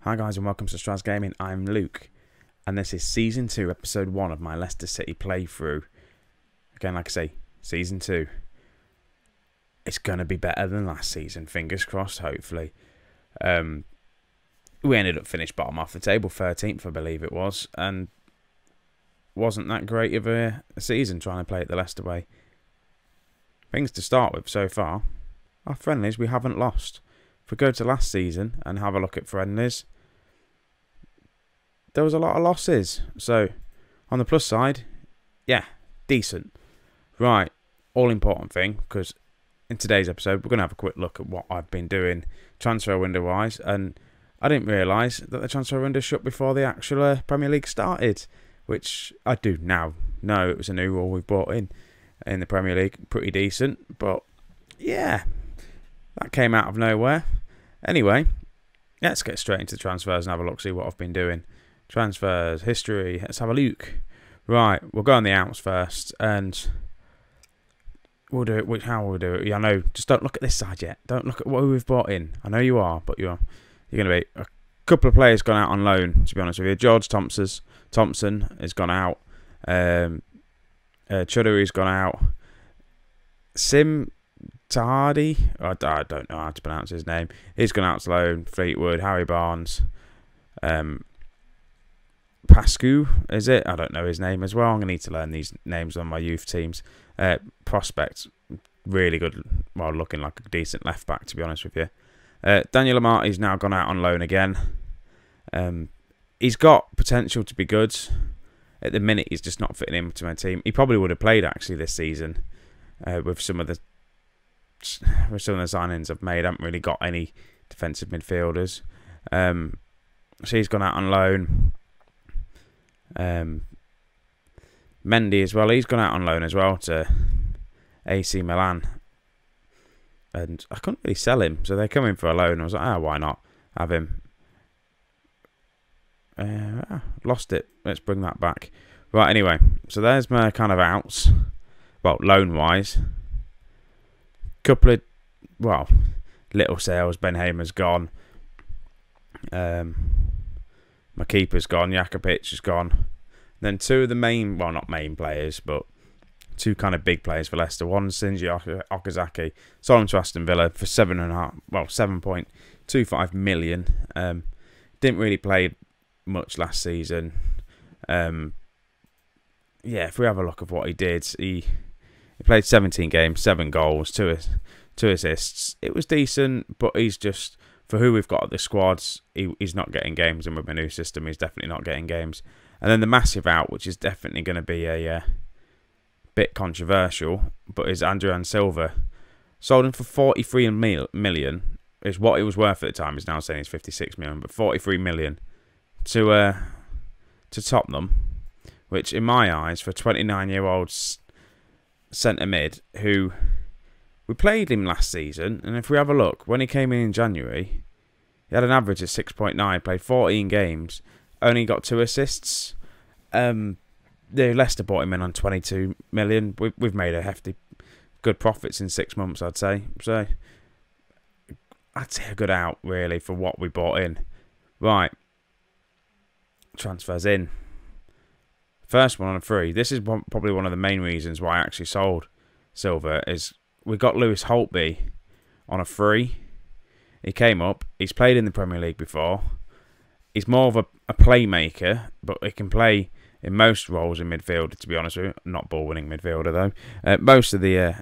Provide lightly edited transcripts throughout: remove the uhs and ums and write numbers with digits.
Hi guys and welcome to Straz Gaming. I'm Luke and this is Season 2, Episode 1 of my Leicester City playthrough. Again, like I say, Season 2. It's going to be better than last season, fingers crossed, hopefully. We ended up finished bottom half the table, 13th I believe it was, and wasn't that great of a season trying to play it the Leicester way. Things to start with so far, our friendlies we haven't lost. If we go to last season and have a look at friendlies, there was a lot of losses. So, on the plus side, yeah, decent. Right, all important thing, because in today's episode, we're going to have a quick look at what I've been doing transfer window-wise. And I didn't realise that the transfer window shut before the actual Premier League started, which I do now know. It was a new rule we've brought in the Premier League. Pretty decent, but yeah, that came out of nowhere. Anyway, let's get straight into the transfers and have a look, see what I've been doing. Transfers, history, let's have a look. Right, we'll go on the outs first, and we'll do it. How will we do it? Yeah, I know, just don't look at this side yet. Don't look at what we've brought in. I know you are, but you're going to be... A couple of players gone out on loan, to be honest with you. George Thompson has gone out. Chuddery's gone out. Sim Tahadi, I don't know how to pronounce his name. He's gone out to loan. Fleetwood, Harry Barnes, Pascu, is it? I don't know his name as well. I'm going to need to learn these names on my youth teams. Prospect, really good. Well, looking like a decent left back, to be honest with you. Daniel Amarty's now gone out on loan again. He's got potential to be good. At the minute, he's just not fitting into my team. He probably would have played actually this season with some of the signings I've made. I haven't really got any defensive midfielders. So he's gone out on loan. Mendy as well. He's gone out on loan as well to AC Milan. And I couldn't really sell him, so they come in for a loan. I was like, why not have him? Lost it. Let's bring that back. Right, anyway. So there's my kind of outs. Well, loan-wise. Couple of, well, little sales. Ben Hamer's gone. My keeper's gone. Jakovic is gone. Then two of the main, well, not main players, but two kind of big players for Leicester. One, Shinji Okazaki, sold him to Aston Villa for 7.25 million. Didn't really play much last season. Yeah, if we have a look at what he did, he played 17 games, 7 goals, 2 assists. It was decent, but he's just, for who we've got at the squads, he's not getting games, and with my new system, he's definitely not getting games. And then the massive out, which is definitely going to be a bit controversial, but is Adrian Silva. Sold him for 43 million, is what he was worth at the time. He's now saying he's 56 million, but 43 million to Tottenham, which in my eyes, for a 29-year-old centre mid, who we played him last season, and if we have a look, when he came in January, he had an average of 6.9, played 14 games, only got 2 assists. Leicester bought him in on 22 million. We've made a hefty, good profits in 6 months, I'd say. So, I'd say a good out, really, for what we bought in. Right. Transfers in. First one on a free. This is probably one of the main reasons why I actually sold Silva, is we got Lewis Holtby on a free. He came up. He's played in the Premier League before. He's more of a playmaker, but he can play in most roles in midfield, to be honest with you. Not ball-winning midfielder, though. Most of the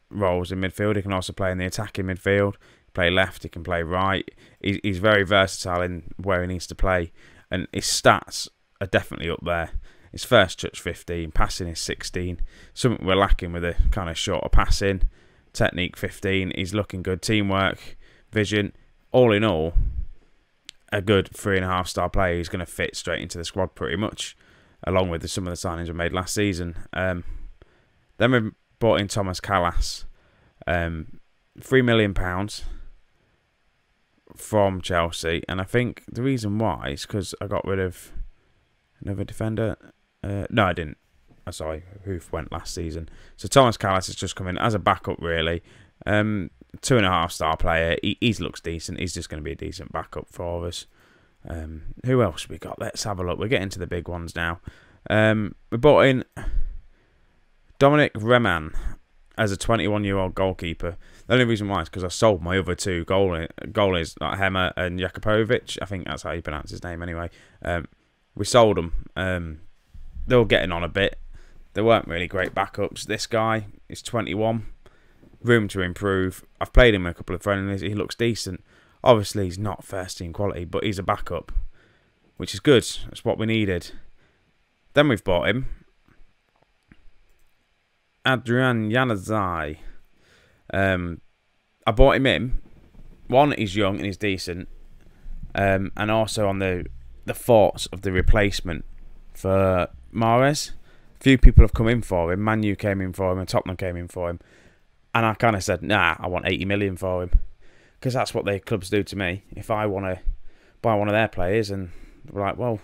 roles in midfield, he can also play in the attacking midfield. Play left, he can play right. He's very versatile in where he needs to play. And his stats are definitely up there. His first touch 15, passing is 16. Something we're lacking with a kind of shorter passing. Technique 15, he's looking good. Teamwork, vision, all in all, a good 3.5-star player. He's going to fit straight into the squad pretty much, along with some of the signings we made last season. Then we brought in Thomas Callas, £3 million from Chelsea, and I think the reason why is because I got rid of another defender. No, I didn't. Sorry, Hoof went last season. So Thomas Callas has just come in as a backup, really. 2.5-star player. He looks decent. He's just going to be a decent backup for us. Who else we got? Let's have a look. We're getting to the big ones now. We bought in Dominic Reman as a 21-year-old goalkeeper. The only reason why is because I sold my other two goalies, like Hema and Jakupovic. I think that's how you pronounce his name anyway. We sold them. They were getting on a bit. They weren't really great backups. This guy is 21. Room to improve. I've played him in a couple of friendlies. He looks decent. Obviously, he's not first team quality, but he's a backup, which is good. That's what we needed. Then we've bought him Adrian Januzaj. I bought him in. One, he's young and he's decent. And also on the thoughts of the replacement for Mahrez. A few people have come in for him. Man U came in for him and Tottenham came in for him. And I kind of said, nah, I want 80 million for him. Because that's what their clubs do to me. If I want to buy one of their players and we're like, well,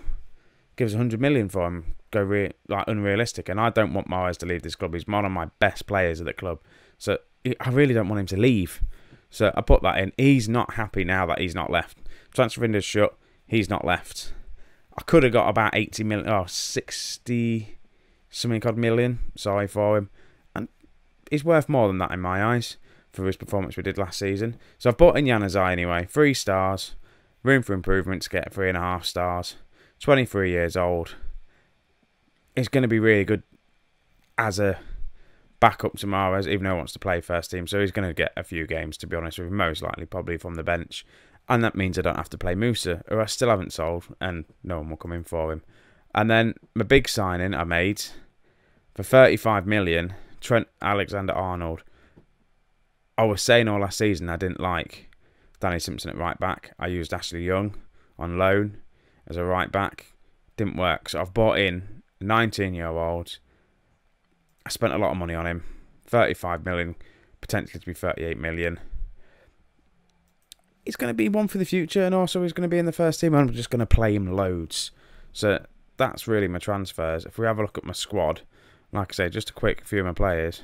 give us 100 million for him. Go like unrealistic. And I don't want Mahrez to leave this club. He's one of my best players at the club. So I really don't want him to leave. So I put that in. He's not happy now that he's not left. Transfer window's shut. He's not left. I could have got about 80 million, 60 something odd million, sorry, for him. And he's worth more than that in my eyes for his performance we did last season. So I've bought in Januzaj anyway. 3 stars. Room for improvement to get 3.5 stars. 23 years old. He's going to be really good as a backup to Mahrez, even though he wants to play first team. So he's going to get a few games, to be honest with you. Most likely probably from the bench. And that means I don't have to play Musa, who I still haven't sold, and no one will come in for him. And then my big signing I made for 35 million, Trent Alexander-Arnold. I was saying all last season I didn't like Danny Simpson at right back. I used Ashley Young on loan as a right back. Didn't work. So I've bought in a 19-year-old. I spent a lot of money on him. 35 million, potentially to be 38 million. He's going to be one for the future, and also he's going to be in the first team. I'm just going to play him loads. So that's really my transfers. If we have a look at my squad, like I say, just a quick few of my players.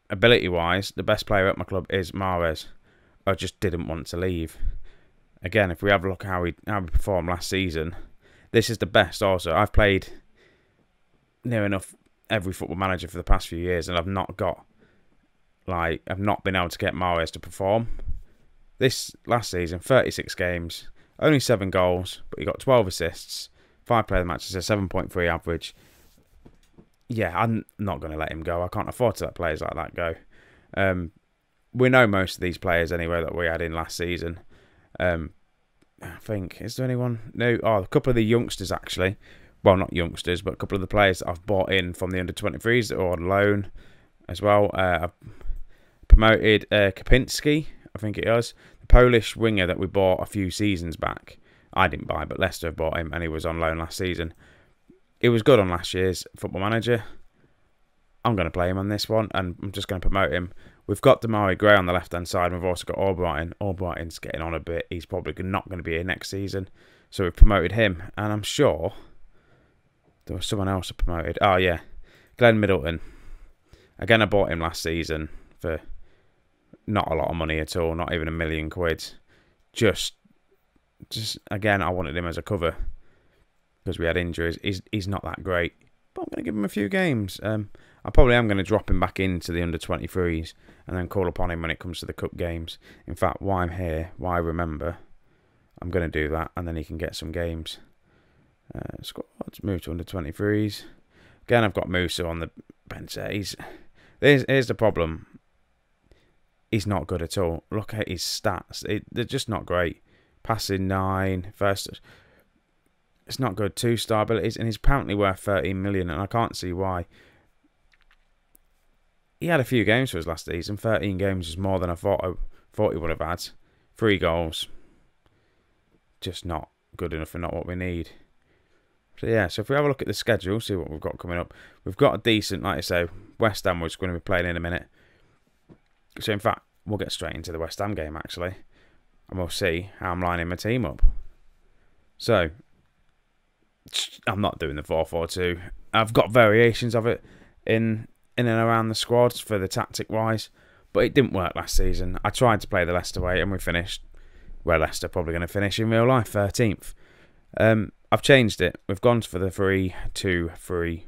Ability-wise, the best player at my club is Mahrez. I just didn't want to leave. Again, if we have a look at how we performed last season, this is the best also. I've played near enough every Football Manager for the past few years, and I've not been able to get Mahrez to perform. This last season, 36 games, only 7 goals, but he got 12 assists, 5 player matches, a 7.3 average. Yeah, I'm not going to let him go. I can't afford to let players like that go. We know most of these players anyway that we had in last season. I think, is there anyone? No, a couple of the youngsters actually. Well, not youngsters, but a couple of the players that I've bought in from the under-23s that are on loan as well. I've promoted Kapinski, I think it is. The Polish winger that we bought a few seasons back. I didn't buy, but Leicester have bought him, and he was on loan last season. He was good on last year's Football Manager. I'm going to play him on this one, and I'm just going to promote him. We've got Damari Gray on the left-hand side, and we've also got Albrighton. Albrighton's getting on a bit. He's probably not going to be here next season. So we've promoted him, and I'm sure there was someone else I promoted. Oh, yeah. Glenn Middleton. Again, I bought him last season for not a lot of money at all, not even £1 million. Just again, I wanted him as a cover because we had injuries. He's not that great, but I'm going to give him a few games. I probably am going to drop him back into the under-23s and then call upon him when it comes to the cup games. In fact, while I'm here, while I remember, I'm going to do that, and then he can get some games. Let's move to under-23s. Again, I've got Musa on the bench there. Here's the problem. He's not good at all. Look at his stats. They're just not great. Passing 9, first. It's not good. 2-star abilities, and he's apparently worth 13 million, and I can't see why. He had a few games for us last season. 13 games is more than I thought he would have had. 3 goals. Just not good enough and not what we need. So yeah, so if we have a look at the schedule, see what we've got coming up. We've got a decent, like I say, West Ham, which we're going to be playing in a minute. So in fact, we'll get straight into the West Ham game actually. And we'll see how I'm lining my team up. So, I'm not doing the 4-4-2. I've got variations of it in and around the squads for the tactic-wise. But it didn't work last season. I tried to play the Leicester way and we finished where Leicester are probably going to finish in real life, 13th. I've changed it. We've gone for the 3-2-3-1,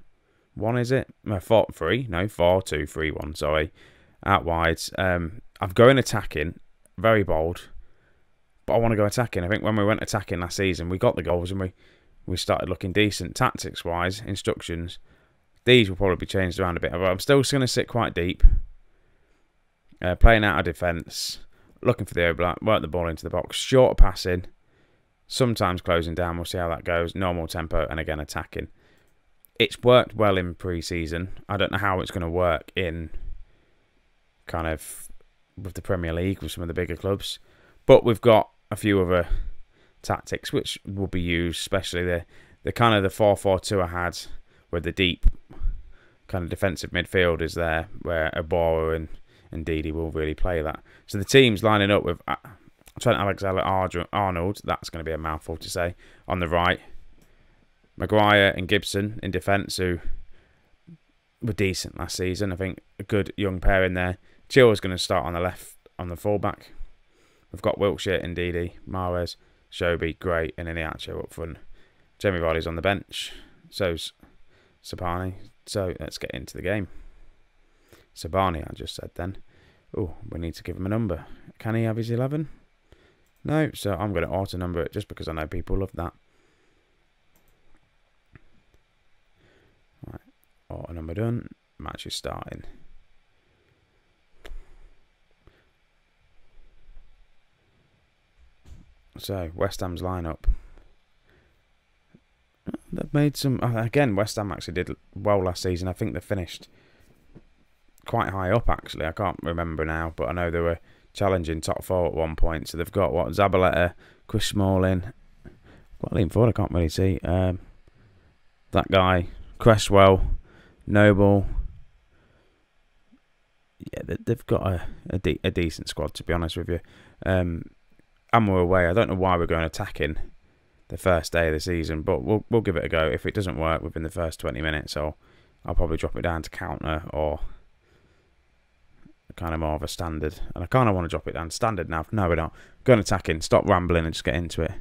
is it? No, 4-3. No, 4-2-3-1, sorry. Out wide. I'm going attacking. Very bold. But I want to go attacking. I think when we went attacking last season, we got the goals and we started looking decent. Tactics-wise, instructions, these will probably be changed around a bit. But I'm still going to sit quite deep. Playing out of defence. Looking for the overlap. Work the ball into the box. Short passing. Sometimes closing down. We'll see how that goes. Normal tempo. And again, attacking. It's worked well in pre-season. I don't know how it's going to work in kind of with the Premier League, with some of the bigger clubs. But we've got a few other tactics which will be used, especially the kind of the 4-4-2 I had, where the deep kind of defensive midfield is there, where Abora and Didi will really play that. So the team's lining up with Trent Alexander-Arnold, that's going to be a mouthful to say, on the right. Maguire and Gibson in defence, who were decent last season. I think a good young pair in there. Chilwell's going to start on the left, on the fullback. We've got Wiltshire and Didi, Mahrez, Shobi, Gray, and Iniacho up front. Jamie Vardy's on the bench. So's Sabani. So let's get into the game. Sabani, I just said then. Oh, we need to give him a number. Can he have his 11? No, so I'm going to auto-number it just because I know people love that. Right, auto-number done. Match is starting. So, West Ham's lineup. They've made some... Again, West Ham actually did well last season. I think they finished quite high up, actually. I can't remember now, but I know they were challenging top 4 at one point. So they've got, what, Zabaleta, Chris Smalling. Quite leaning forward, I can't really see. That guy, Cresswell, Noble. Yeah, they've got a decent squad, to be honest with you. And we're away. I don't know why we're going attacking the first day of the season, but we'll give it a go. If it doesn't work within the first 20 minutes, I'll probably drop it down to counter or kind of more of a standard. And I kind of want to drop it down to standard now. No, we're not. Going attacking. Stop rambling and just get into it.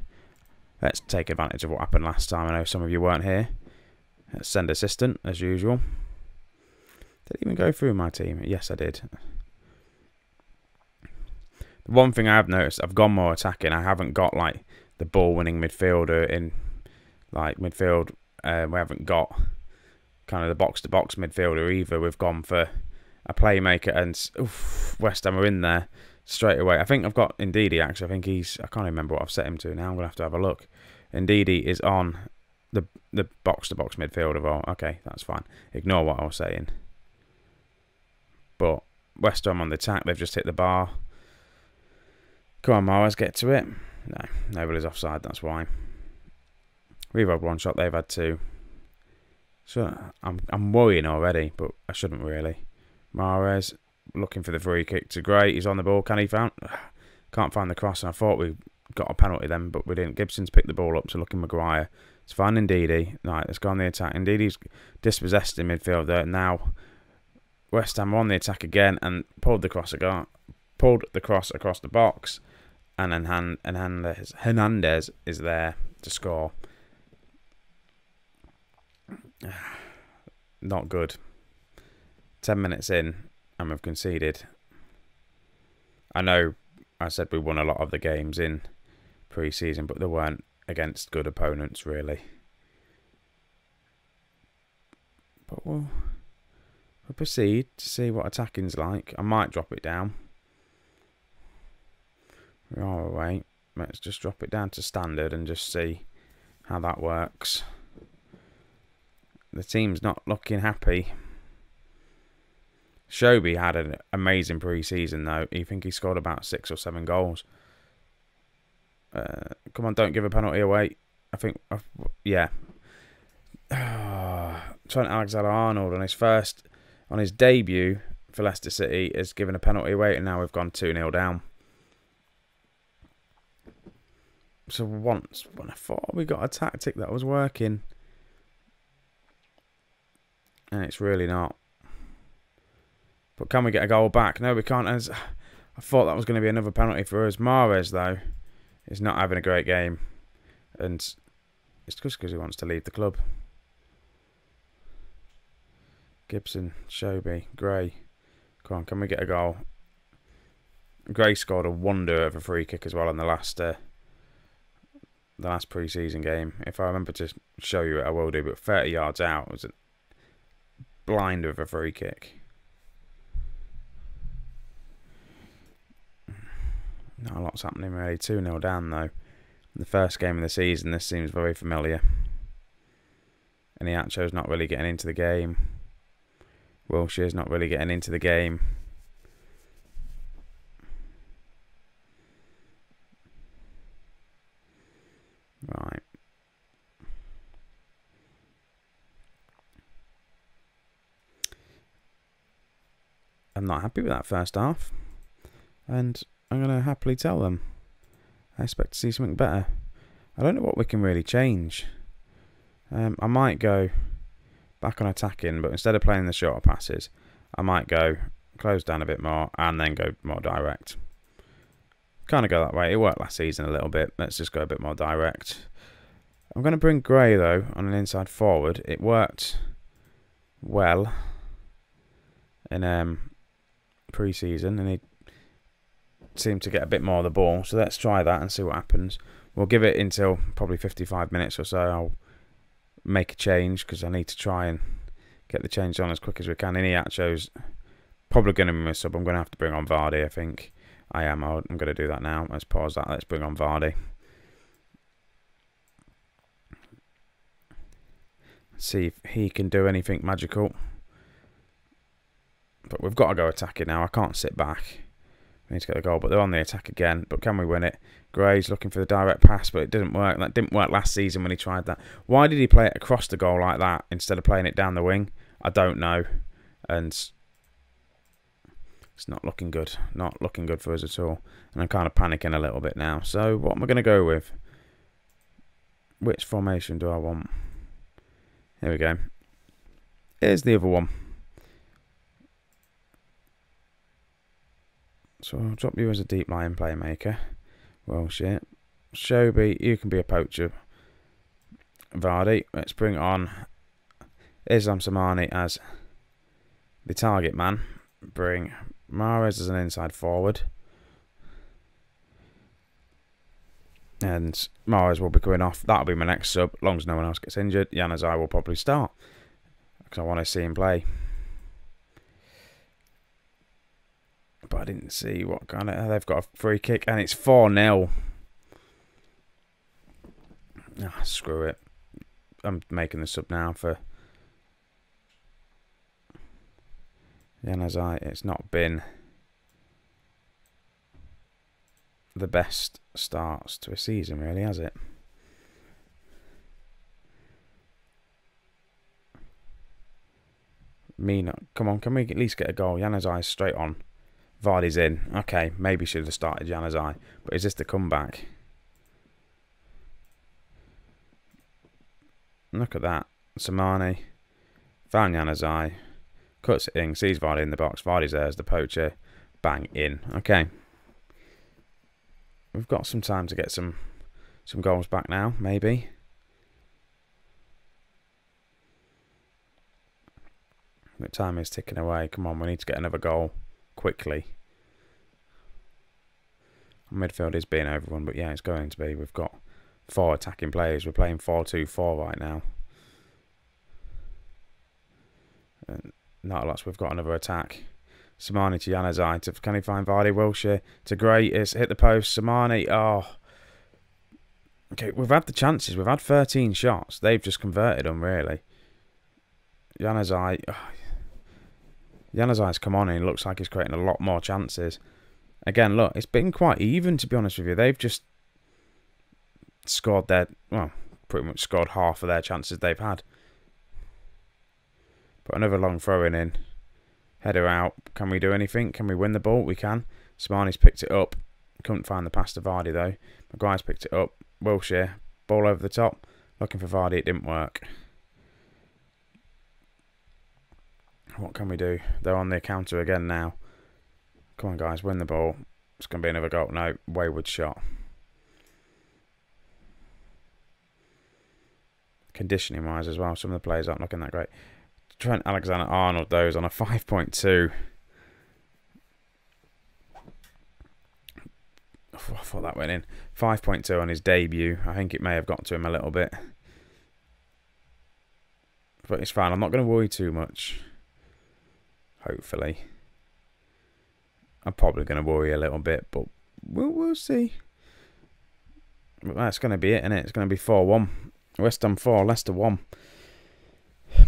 Let's take advantage of what happened last time. I know some of you weren't here. Let's send assistant, as usual. Did it even go through my team? Yes, I did. The one thing I have noticed, I've gone more attacking. I haven't got like the ball-winning midfielder in like midfield. We haven't got kind of the box-to-box midfielder either. We've gone for a playmaker, and West Ham are in there straight away. I think I've got Ndidi actually. I think he's... I can't remember what I've set him to now. I'm going to have a look. Ndidi is on the box-to-box midfielder. Well, okay, that's fine. Ignore what I was saying. But West Ham on the attack. They've just hit the bar. Come on, Mahrez, get to it. No, nobody's offside, that's why. We've had one shot, they've had two. So I'm worrying already, but I shouldn't really. Mahrez looking for the free kick to Gray. He's on the ball. Can he found? Can't find the cross, and I thought we got a penalty then, but we didn't. Gibson's picked the ball up to look in Maguire. It's finding Ndidi. Right, let's go on the attack. Ndidi's dispossessed in midfield there. Now West Ham are on the attack again and pulled the cross across the box. And then Hernandez is there to score. Not good. 10 minutes in and we've conceded. I know I said we won a lot of the games in pre-season, but they weren't against good opponents really. But we'll proceed to see what attacking's like. I might drop it down. We are away. Let's just drop it down to standard and just see how that works. The team's not looking happy. Shobi had an amazing pre-season though. You think he scored about 6 or 7 goals. Come on, don't give a penalty away. I think, yeah. Trent Alexander-Arnold on his debut for Leicester City has given a penalty away, and now we've gone 2-0 down. So once, when I thought we got a tactic that was working, and it's really not. But can we get a goal back? No, we can't. I thought that was going to be another penalty for us. Mahrez, though, He's not having a great game. And it's just because he wants to leave the club. Gibson, Shobi, Gray. Come on, can we get a goal? Gray scored a wonder of a free kick as well in the last pre-season game. If I remember to show you it, I will do. But 30 yards out, it was a blinder of a free kick. Not a lot's happening really. 2-0 down though. The first game of the season, this seems very familiar. And Iacho's not really getting into the game. Wilshire's not really getting into the game. Right. I'm not happy with that first half. And I'm going to happily tell them. I expect to see something better. I don't know what we can really change. I might go back on attacking, but instead of playing the shorter passes, I might go close down a bit more and then go more direct. Kind of go that way. It worked last season a little bit. Let's just go a bit more direct. I'm going to bring Gray, though, on an inside forward. It worked well in pre-season, and he seemed to get a bit more of the ball. So let's try that and see what happens. We'll give it until probably 55 minutes or so. I'll make a change because I need to try and get the change on as quick as we can. Iniacho's probably going to be my sub. I'm going to have to bring on Vardy, I think. I am. I'm going to do that now. Let's pause that. Let's bring on Vardy. See if he can do anything magical. But we've got to go attacking now. I can't sit back. We need to get the goal, but they're on the attack again. But can we win it? Gray's looking for the direct pass, but it didn't work. That didn't work last season when he tried that. Why did he play it across the goal like that instead of playing it down the wing? I don't know. And it's not looking good. Not looking good for us at all. And I'm kind of panicking a little bit now. So what am I going to go with? Which formation do I want? Here we go. Here's the other one. So I'll drop you as a deep line playmaker. Well, shit. Shobi, you can be a poacher. Vardy, let's bring on Islam Samani as the target man. Bring Mahrez as an inside forward. And Mahrez will be going off. That'll be my next sub. As long as no one else gets injured, Januzaj will probably start. Because I want to see him play. But I didn't see what kind of... They've got a free kick and it's 4-0. Ah, screw it. I'm making the sub now for Januzaj. It's not been the best starts to a season, really, has it? Come on, can we at least get a goal? Januzaj straight on. Vardy's in. Okay, maybe should have started Januzaj. But is this the comeback? Look at that. Samani. Found Januzaj. Cuts it in. Sees Vardy in the box. Vardy's there as the poacher. Bang, in. Okay. We've got some time to get some goals back now, maybe. The time is ticking away. Come on, we need to get another goal quickly. Midfield is being overrun, but yeah, it's going to be. We've got 4 attacking players. We're playing 4-2-4 right now. Not a lot. We've got another attack. Samani to Januzaj. Can he find Vardy? Wilshere to Gray. It's hit the post. Samani. Oh. Okay, we've had the chances. We've had 13 shots. They've just converted them, really. Januzaj. Oh. Januzaj's come on and he looks like he's creating a lot more chances. Again, look, it's been quite even, to be honest with you. They've just scored pretty much scored half of their chances they've had. But another long throw-in in. Header out. Can we do anything? Can we win the ball? We can. Samani's picked it up. Couldn't find the pass to Vardy, though. Maguire's picked it up. Wilshere. Ball over the top. Looking for Vardy. It didn't work. What can we do? They're on the counter again now. Come on, guys. Win the ball. It's going to be another goal. No. Wayward shot. conditioning wise as well. Some of the players aren't looking that great. Trent Alexander-Arnold, though, is on a 5.2. I thought that went in. 5.2 on his debut. I think it may have got to him a little bit. But it's fine. I'm not going to worry too much. Hopefully. I'm probably going to worry a little bit, but we'll see. But that's going to be it, isn't it? It's going to be 4-1. West Ham 4, Leicester 1.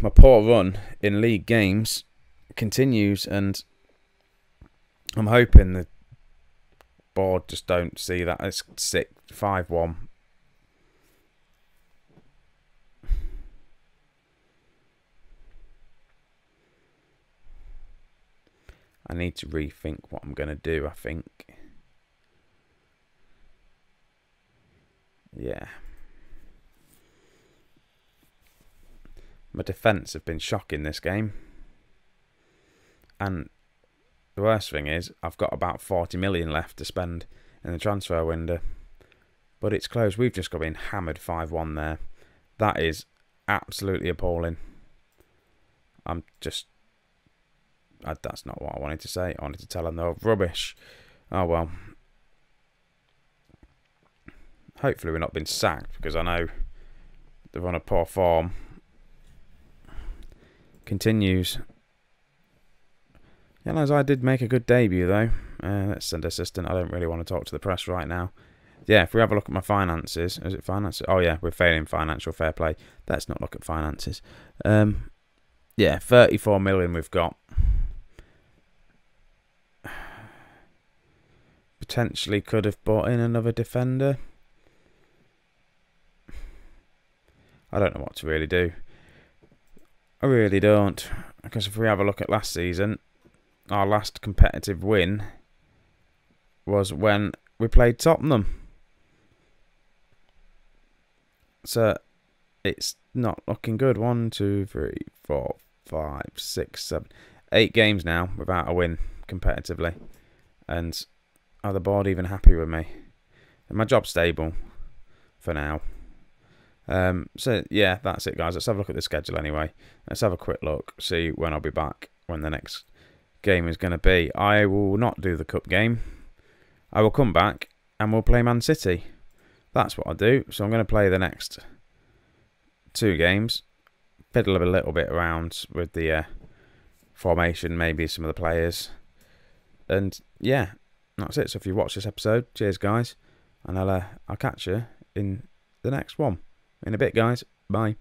My poor run in league games continues, and I'm hoping the board just don't see that. It's 5-1. I need to rethink what I'm going to do, I think. Yeah. My defence have been shocking this game. And the worst thing is, I've got about 40 million left to spend in the transfer window. But it's close. We've just got been hammered 5-1 there. That is absolutely appalling. That's not what I wanted to say. I wanted to tell them they're rubbish. Oh well. Hopefully we're not been sacked, because I know they're on a poor form. Continues. Yeah, as I did make a good debut though. Let's send assistant. I don't really want to talk to the press right now. Yeah, if we have a look at my finances. Is it finances? Oh yeah, we're failing financial fair play. Let's not look at finances. Yeah, 34 million we've got. Potentially could have bought in another defender. I don't know what to really do. I really don't. Because if we have a look at last season, our last competitive win was when we played Tottenham. So it's not looking good. 1, 2, 3, 4, 5, 6, 7, 8 games now without a win competitively. And are the board even happy with me? And my job's stable for now. So yeah, that's it, guys. Let's have a look at the schedule anyway. Let's have a quick look, see when I'll be back, when the next game is going to be. I will not do the cup game. I will come back and we'll play Man City. That's what I'll do. So I'm going to play the next 2 games. Fiddle a little bit around with the formation, maybe some of the players. And yeah, that's it. So if you watch this episode, cheers guys. And I'll catch you in the next one. In a bit, guys. Bye.